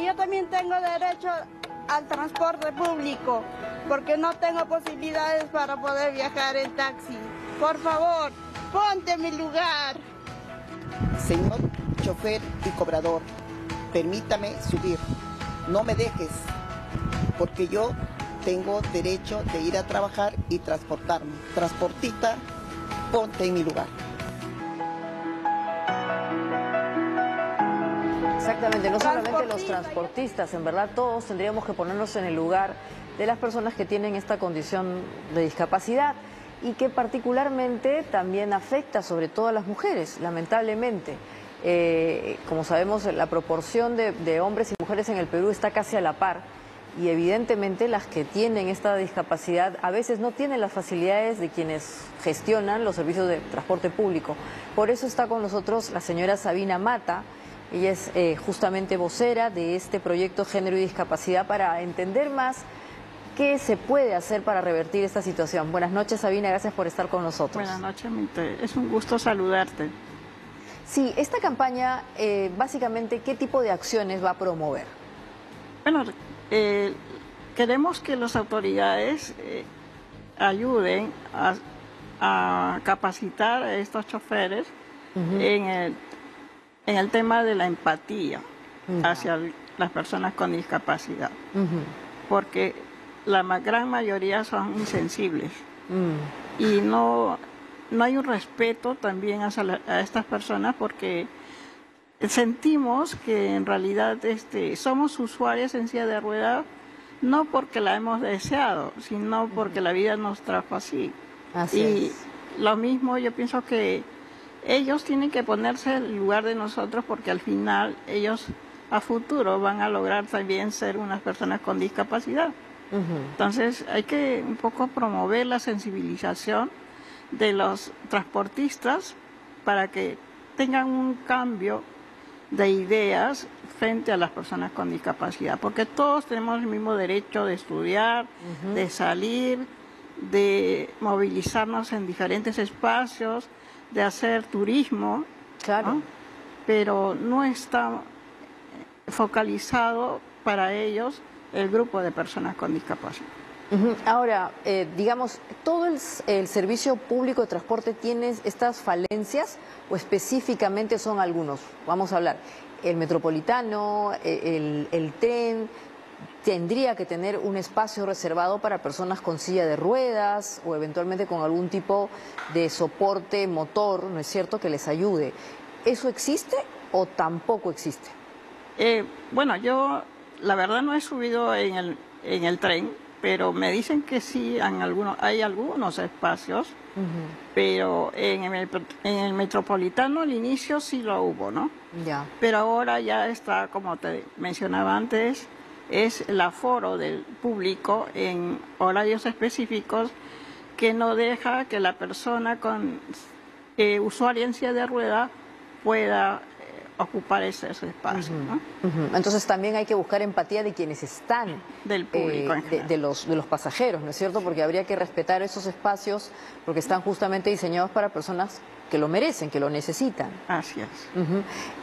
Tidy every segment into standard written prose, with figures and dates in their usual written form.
yo también tengo derecho al transporte público, porque no tengo posibilidades para poder viajar en taxi. Por favor, ponte en mi lugar. Señor chofer y cobrador, permítame subir. No me dejes, porque yo tengo derecho de ir a trabajar y transportarme. Transportista, ponte en mi lugar. Exactamente, no solamente los transportistas, en verdad todos tendríamos que ponernos en el lugar de las personas que tienen esta condición de discapacidad y que particularmente también afecta sobre todo a las mujeres, lamentablemente. Como sabemos, la proporción de hombres y mujeres en el Perú está casi a la par y evidentemente las que tienen esta discapacidad a veces no tienen las facilidades de quienes gestionan los servicios de transporte público. Por eso está con nosotros la señora Sabina Mata. Ella es justamente vocera de este proyecto Género y Discapacidad para entender más qué se puede hacer para revertir esta situación. Buenas noches, Sabina, gracias por estar con nosotros. Buenas noches, es un gusto saludarte. Sí, esta campaña, básicamente, ¿qué tipo de acciones va a promover? Bueno, queremos que las autoridades ayuden a capacitar a estos choferes en el tema de la empatía hacia las personas con discapacidad, porque la gran mayoría son insensibles y no hay un respeto también a estas personas, porque sentimos que en realidad somos usuarios en silla de ruedas no porque la hemos deseado, sino porque la vida nos trajo así. Y lo mismo, yo pienso que ellos tienen que ponerse en el lugar de nosotros, porque al final ellos a futuro van a lograr también ser unas personas con discapacidad. Entonces hay que un poco promover la sensibilización de los transportistas para que tengan un cambio de ideas frente a las personas con discapacidad, porque todos tenemos el mismo derecho de estudiar, de salir, de movilizarnos en diferentes espacios, de hacer turismo, claro, ¿no? Pero no está focalizado para ellos el grupo de personas con discapacidad. Ahora, digamos, ¿todo el servicio público de transporte tiene estas falencias o específicamente son algunos? Vamos a hablar, el metropolitano, el tren, ¿tendría que tener un espacio reservado para personas con silla de ruedas o eventualmente con algún tipo de soporte motor, ¿no es cierto?, que les ayude? ¿Eso existe o tampoco existe? Bueno, yo la verdad no he subido en el tren, pero me dicen que sí, hay algunos espacios, pero en el metropolitano al inicio sí lo hubo, ¿no? Ya. Pero ahora ya está, como te mencionaba antes, es el aforo del público en horarios específicos que no deja que la persona con usuaria en silla de rueda pueda ocupar ese espacio, ¿no? Entonces también hay que buscar empatía de quienes están, del público en general. de los pasajeros, ¿no es cierto? Porque habría que respetar esos espacios porque están justamente diseñados para personas que lo merecen, que lo necesitan. Así es.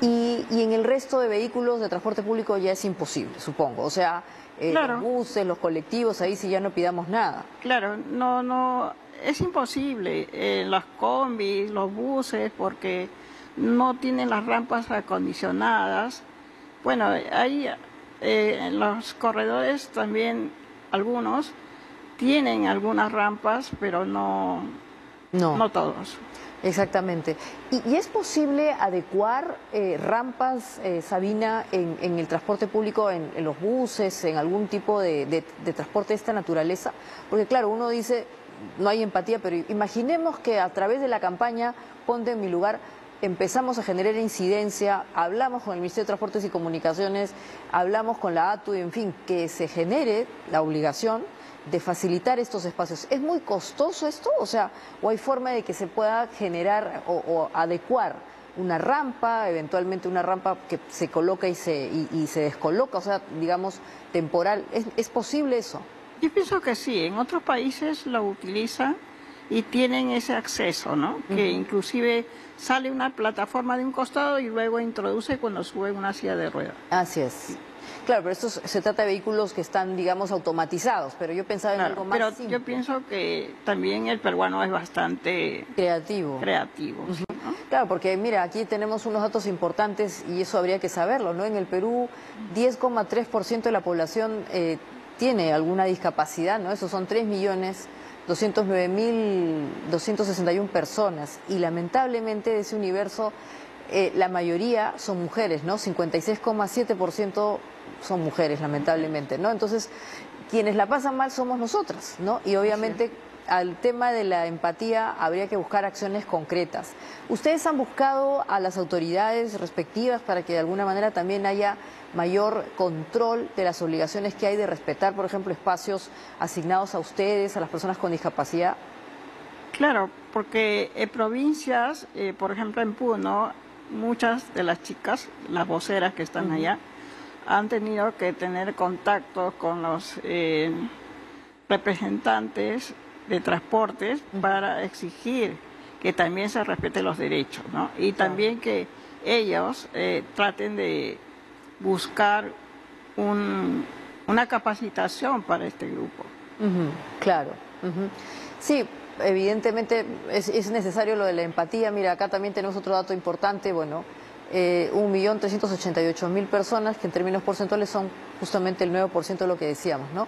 Y en el resto de vehículos de transporte público ya es imposible, supongo. O sea, claro, los buses, los colectivos, ahí sí ya no pidamos nada. Claro, no, es imposible. Los combis, los buses, porque no tienen las rampas acondicionadas. Bueno, hay en los corredores también algunos tienen algunas rampas, pero no todos. Exactamente. ¿Y es posible adecuar rampas, Sabina, en el transporte público, en los buses, en algún tipo de transporte de esta naturaleza? Porque claro, uno dice, no hay empatía, pero imaginemos que a través de la campaña Ponte en mi lugar, empezamos a generar incidencia, hablamos con el Ministerio de Transportes y Comunicaciones, hablamos con la ATU, en fin, que se genere la obligación de facilitar estos espacios. ¿Es muy costoso esto? O sea, ¿o hay forma de que se pueda generar o adecuar una rampa, eventualmente una rampa que se coloca y se descoloca, o sea, digamos, temporal? ¿Es posible eso? Yo pienso que sí, en otros países lo utilizan y tienen ese acceso, ¿no? Que inclusive sale una plataforma de un costado y luego introduce cuando sube una silla de ruedas. Así es. Claro, pero esto se trata de vehículos que están, digamos, automatizados, pero yo pensaba en algo más pero simple. yo pienso que también el peruano es bastante Creativo. sí, ¿no? Claro, porque mira, aquí tenemos unos datos importantes y eso habría que saberlo, ¿no? En el Perú, 10,3% de la población tiene alguna discapacidad, ¿no? Esos son 3.209.261 personas y lamentablemente de ese universo la mayoría son mujeres, ¿no? 56,7% son mujeres, lamentablemente, ¿no? Entonces, quienes la pasan mal somos nosotras, ¿no? Y obviamente al tema de la empatía habría que buscar acciones concretas. ¿Ustedes han buscado a las autoridades respectivas para que de alguna manera también haya mayor control de las obligaciones que hay de respetar, por ejemplo, espacios asignados a ustedes, a las personas con discapacidad? Claro, porque en provincias, por ejemplo en Puno, muchas de las chicas, las voceras que están allá, han tenido que tener contacto con los representantes de transportes para exigir que también se respeten los derechos, ¿no? Y también que ellos traten de buscar una capacitación para este grupo. Claro. Sí, evidentemente es necesario lo de la empatía. Mira, acá también tenemos otro dato importante, bueno, 1.388.000 personas, que en términos porcentuales son justamente el 9% de lo que decíamos, ¿no?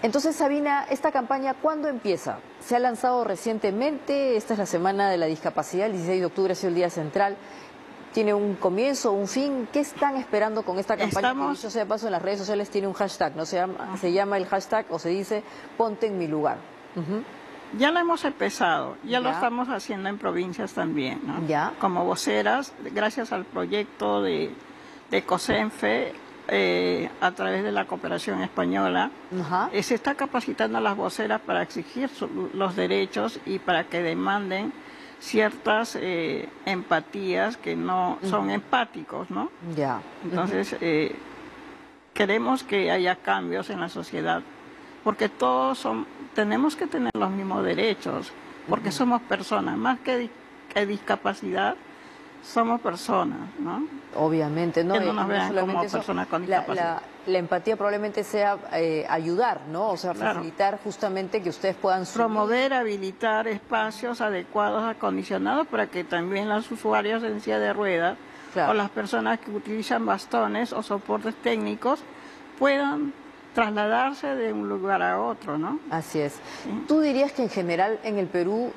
Entonces, Sabina, ¿esta campaña cuándo empieza? ¿Se ha lanzado recientemente? Esta es la Semana de la Discapacidad, el 16 de octubre ha sido el día central. ¿Tiene un comienzo, un fin? ¿Qué están esperando con esta campaña? Que dicho sea de paso, en las redes sociales tiene un hashtag, ¿no? Se llama el hashtag, o se dice, ponte en mi lugar. Ya lo hemos empezado, ya lo estamos haciendo en provincias también, ¿no? Como voceras, gracias al proyecto de COSENFE, a través de la cooperación española, se está capacitando a las voceras para exigir los derechos y para que demanden ciertas empatías que no son empáticos, ¿no? Entonces, queremos que haya cambios en la sociedad, porque todos tenemos que tener los mismos derechos, porque somos personas, más que discapacidad, somos personas, ¿no? Obviamente, ¿no? Que no nos vean como personas con discapacidad. La empatía probablemente sea ayudar, ¿no? O sea, facilitar justamente que ustedes puedan promover, habilitar espacios adecuados, acondicionados, para que también los usuarios en silla de ruedas o las personas que utilizan bastones o soportes técnicos puedan trasladarse de un lugar a otro, ¿no? Así es. ¿Tú dirías que en general en el Perú,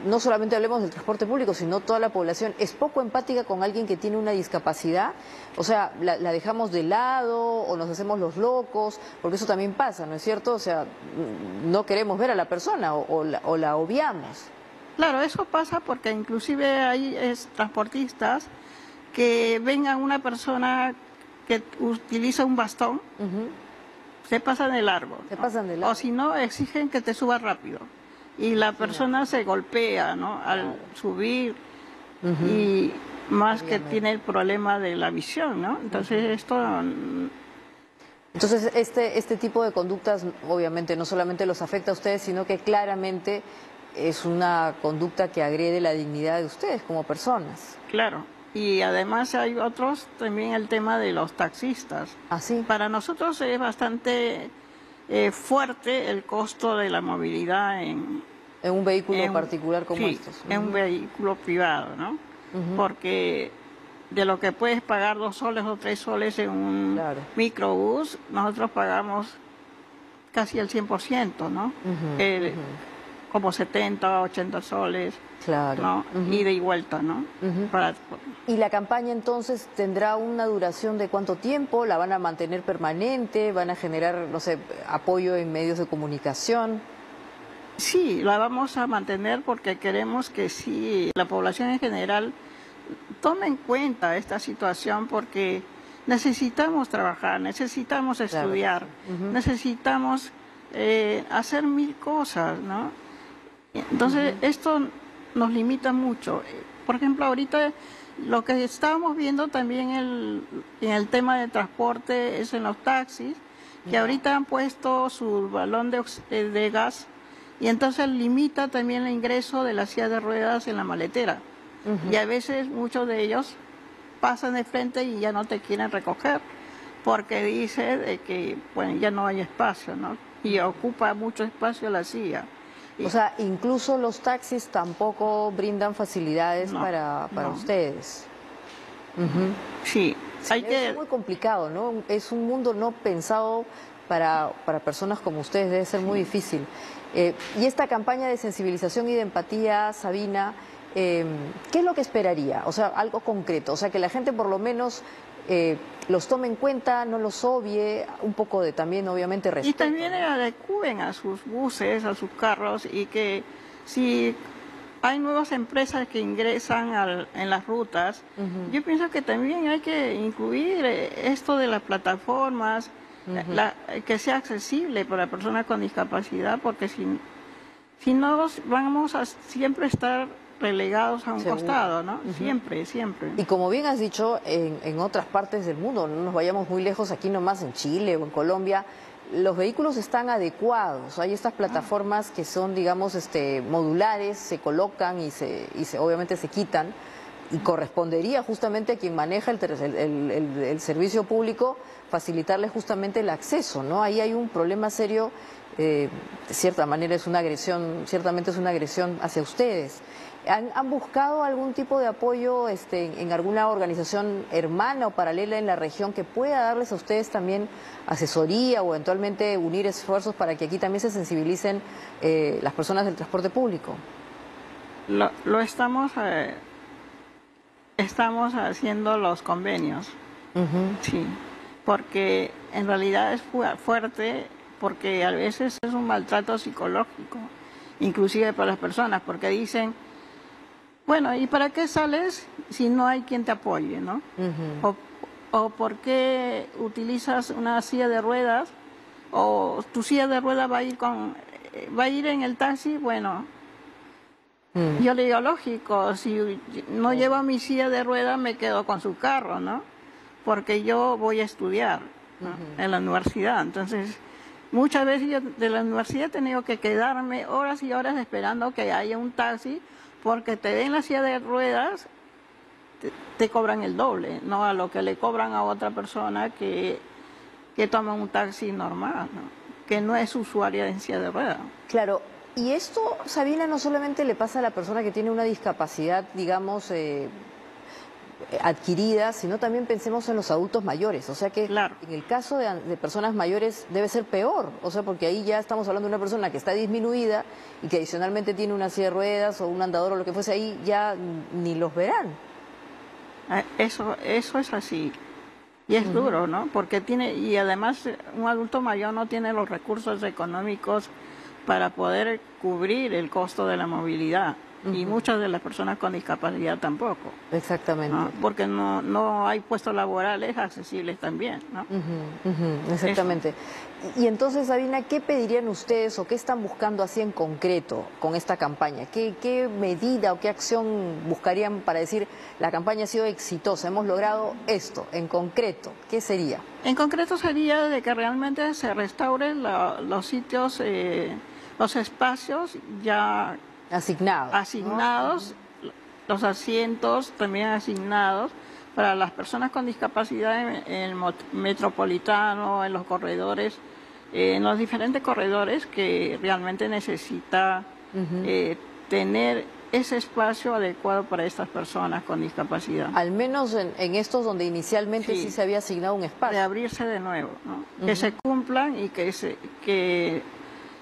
no solamente hablemos del transporte público, sino toda la población, es poco empática con alguien que tiene una discapacidad? O sea, la dejamos de lado o nos hacemos los locos, porque eso también pasa, ¿no es cierto? O sea, no queremos ver a la persona o la obviamos. Claro, eso pasa porque inclusive hay transportistas que ven a una persona que utiliza un bastón, se pasan de largo. Se pasan de largo. O si no, exigen que te subas rápido. Y la persona se golpea, ¿no? Al subir y más que tiene el problema de la visión, ¿no? Entonces Entonces este tipo de conductas obviamente no solamente los afecta a ustedes, sino que claramente es una conducta que agrede la dignidad de ustedes como personas. Claro. Y además hay otros, también el tema de los taxistas. ¿Ah, sí? Para nosotros es bastante fuerte el costo de la movilidad en un vehículo particular como estos. En un vehículo privado, ¿no? Porque de lo que puedes pagar 2 soles o 3 soles en un microbús, nosotros pagamos casi el 100%, ¿no? Como 70, 80 soles. Claro. ¿No? Ida y vuelta, ¿no? ¿Y la campaña entonces tendrá una duración de cuánto tiempo? ¿La van a mantener permanente? ¿Van a generar, no sé, apoyo en medios de comunicación? Sí, la vamos a mantener porque queremos que sí, la población en general tome en cuenta esta situación, porque necesitamos trabajar, necesitamos estudiar, necesitamos hacer 1000 cosas, ¿no? Entonces, esto nos limita mucho. Por ejemplo, ahorita lo que estábamos viendo también en el tema de transporte es en los taxis, que ahorita han puesto su balón de gas y entonces limita también el ingreso de la silla de ruedas en la maletera. Y a veces muchos de ellos pasan de frente y ya no te quieren recoger, porque dice de que bueno, ya no hay espacio, ¿no? Y ocupa mucho espacio la silla. O sea, incluso los taxis tampoco brindan facilidades No, para no. ustedes. Ujú. Sí, hay que... Es muy complicado, ¿no? Es un mundo no pensado para personas como ustedes, debe ser muy difícil. Y esta campaña de sensibilización y de empatía, Sabina, ¿qué es lo que esperaría? O sea, algo concreto, o sea, que la gente por lo menos los tome en cuenta, no los obvie, un poco de también, obviamente, Y respeto. también adecúen a sus buses, a sus carros, y que si hay nuevas empresas que ingresan en las rutas, yo pienso que también hay que incluir esto de las plataformas, que sea accesible para personas con discapacidad, porque si no vamos a siempre estar relegados a un Seguro. costado, ¿no? Siempre, siempre. Y como bien has dicho, en otras partes del mundo, no nos vayamos muy lejos, aquí nomás en Chile o en Colombia, los vehículos están adecuados. Hay estas plataformas que son, digamos, modulares, se colocan y obviamente se quitan. Y correspondería justamente a quien maneja el servicio público facilitarle justamente el acceso, ¿no? Ahí hay un problema serio, de cierta manera es una agresión, ciertamente es una agresión hacia ustedes. ¿Han buscado algún tipo de apoyo en alguna organización hermana o paralela en la región que pueda darles a ustedes también asesoría o eventualmente unir esfuerzos para que aquí también se sensibilicen las personas del transporte público? Lo estamos haciendo los convenios, sí, porque en realidad es fuerte, porque a veces es un maltrato psicológico, inclusive para las personas, porque dicen, bueno, ¿y para qué sales si no hay quien te apoye, no? O ¿por qué utilizas una silla de ruedas? O tu silla de ruedas va a ir en el taxi, bueno. Yo le digo, lógico, si no llevo mi silla de ruedas me quedo con su carro, ¿no? Porque yo voy a estudiar, ¿no? En la universidad. Entonces, muchas veces yo de la universidad he tenido que quedarme horas y horas esperando que haya un taxi, porque te den la silla de ruedas, te cobran el doble, ¿no? A lo que le cobran a otra persona que toma un taxi normal, ¿no? Que no es usuaria de silla de ruedas. Claro. Y esto, Sabina, no solamente le pasa a la persona que tiene una discapacidad, digamos, adquirida, sino también pensemos en los adultos mayores. O sea que Claro. en el caso de personas mayores debe ser peor. O sea, porque ahí ya estamos hablando de una persona que está disminuida y que adicionalmente tiene una silla de ruedas o un andador o lo que fuese, ahí ya ni los verán. Eso es así. Y es duro, ¿no? Porque y además un adulto mayor no tiene los recursos económicos para poder cubrir el costo de la movilidad. Y muchas de las personas con discapacidad tampoco. Exactamente. ¿No? Porque no hay puestos laborales accesibles también, ¿no? Exactamente. Y entonces, Sabina, ¿qué pedirían ustedes o qué están buscando así en concreto con esta campaña? ¿Qué medida o qué acción buscarían para decir la campaña ha sido exitosa, hemos logrado esto en concreto? ¿Qué sería? En concreto sería de que realmente se restauren los sitios, los espacios ya asignados, los asientos también asignados para las personas con discapacidad en el metropolitano, en los corredores, en los diferentes corredores que realmente necesita tener ese espacio adecuado para estas personas con discapacidad. Al menos en estos donde inicialmente sí se había asignado un espacio. De abrirse de nuevo, ¿no? Que se cumplan y que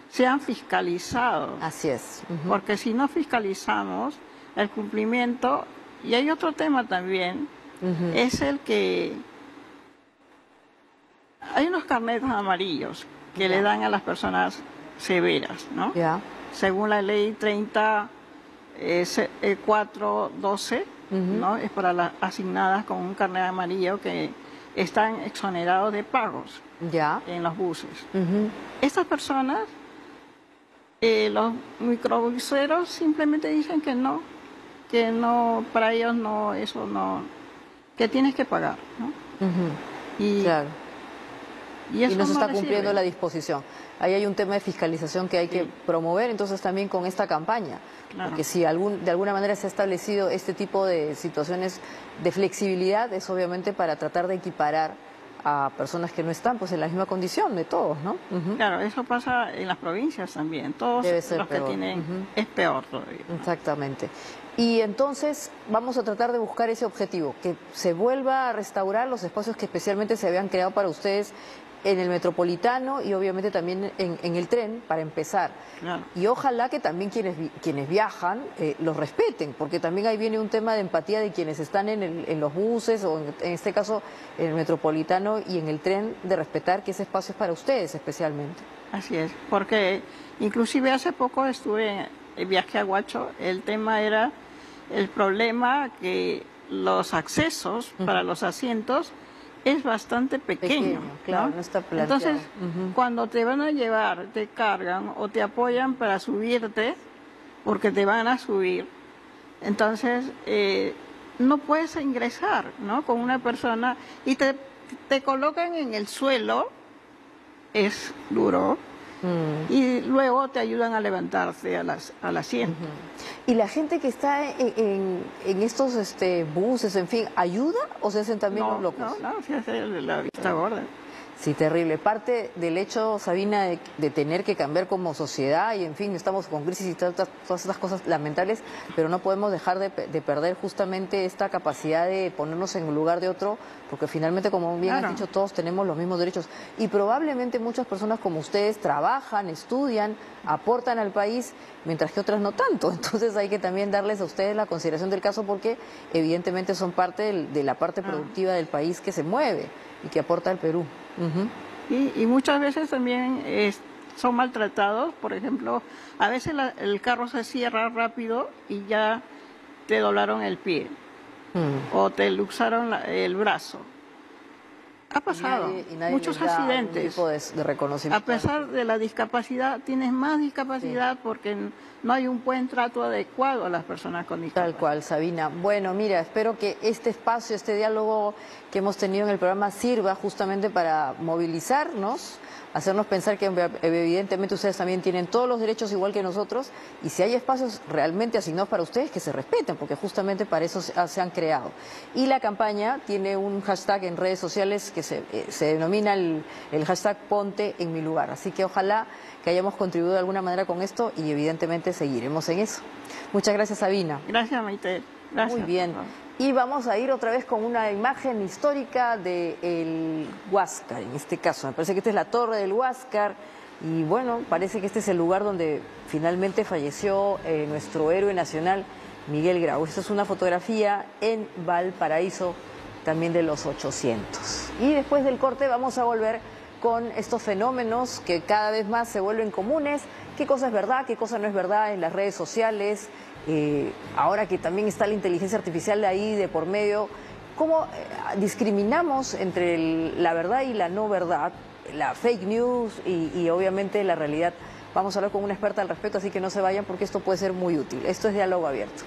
sean fiscalizados. Así es. Porque si no fiscalizamos el cumplimiento, y hay otro tema también, es el que hay unos carnetes amarillos que le dan a las personas severas, ¿no? Según la ley 412, ¿no? Es para las asignadas con un carnet amarillo que están exonerados de pagos en los buses. Estas personas, los microbuseros simplemente dicen que no, para ellos no, eso no, que tienes que pagar, ¿no? Y no se está cumpliendo la disposición. Ahí hay un tema de fiscalización que hay que promover, entonces también con esta campaña. Porque si de alguna manera se ha establecido este tipo de situaciones de flexibilidad, es obviamente para tratar de equiparar a personas que no están pues en la misma condición de todos, ¿no? Claro, eso pasa en las provincias también. Todos Debe ser los peor. que tienen es peor todavía. Exactamente. Y entonces vamos a tratar de buscar ese objetivo, que se vuelva a restaurar los espacios que especialmente se habían creado para ustedes en el metropolitano y obviamente también en el tren, para empezar. Claro. Y ojalá que también quienes viajan los respeten, porque también ahí viene un tema de empatía de quienes están en los buses o en este caso en el metropolitano y en el tren, de respetar que ese espacio es para ustedes especialmente. Así es, porque inclusive hace poco estuve en viaje a Huacho, el tema era el problema que los accesos para los asientos es bastante pequeño, claro, ¿no? no está planteado. Entonces, cuando te van a llevar, te cargan o te apoyan para subirte, porque te van a subir, entonces no puedes ingresar, ¿no? Con una persona y te colocan en el suelo, es duro, y luego te ayudan a levantarse al asiento. ¿Y la gente que está en estos buses, en fin, ayuda o se hacen también los locos? No, se hace la vista gorda. Sí, terrible. Parte del hecho, Sabina, de tener que cambiar como sociedad y, en fin, estamos con crisis y todas estas cosas lamentables, pero no podemos dejar de perder justamente esta capacidad de ponernos en el lugar de otro, porque finalmente, como bien has dicho, todos tenemos los mismos derechos. Y probablemente muchas personas como ustedes trabajan, estudian, aportan al país, mientras que otras no tanto. Entonces hay que también darles a ustedes la consideración del caso, porque evidentemente son parte de la parte productiva del país que se mueve y que aporta al Perú. Y muchas veces también son maltratados. Por ejemplo, a veces el carro se cierra rápido y ya te doblaron el pie o te luxaron el brazo. Ha pasado y nadie muchos les da accidentes. algún tipo de reconocimiento. A pesar de la discapacidad, tienes más discapacidad porque no hay un buen trato adecuado a las personas con discapacidad. Tal cual, Sabina. Bueno, mira, espero que este espacio, este diálogo que hemos tenido en el programa sirva justamente para movilizarnos, hacernos pensar que evidentemente ustedes también tienen todos los derechos igual que nosotros, y si hay espacios realmente asignados para ustedes, que se respeten, porque justamente para eso se han creado. Y la campaña tiene un hashtag en redes sociales que se denomina el hashtag Ponte en mi lugar. Así que ojalá que hayamos contribuido de alguna manera con esto y evidentemente seguiremos en eso. Muchas gracias, Sabina. Gracias, Maite. Gracias. Muy bien. Y vamos a ir otra vez con una imagen histórica del Huáscar, en este caso. Me parece que esta es la torre del Huáscar y bueno, parece que este es el lugar donde finalmente falleció nuestro héroe nacional, Miguel Grau. Esta es una fotografía en Valparaíso, también de los 800. Y después del corte vamos a volver con estos fenómenos que cada vez más se vuelven comunes. ¿Qué cosa es verdad, qué cosa no es verdad en las redes sociales? Ahora que también está la inteligencia artificial de ahí de por medio, ¿cómo discriminamos entre la verdad y la no verdad, la fake news y obviamente la realidad? Vamos a hablar con una experta al respecto, así que no se vayan porque esto puede ser muy útil. Esto es Diálogo Abierto.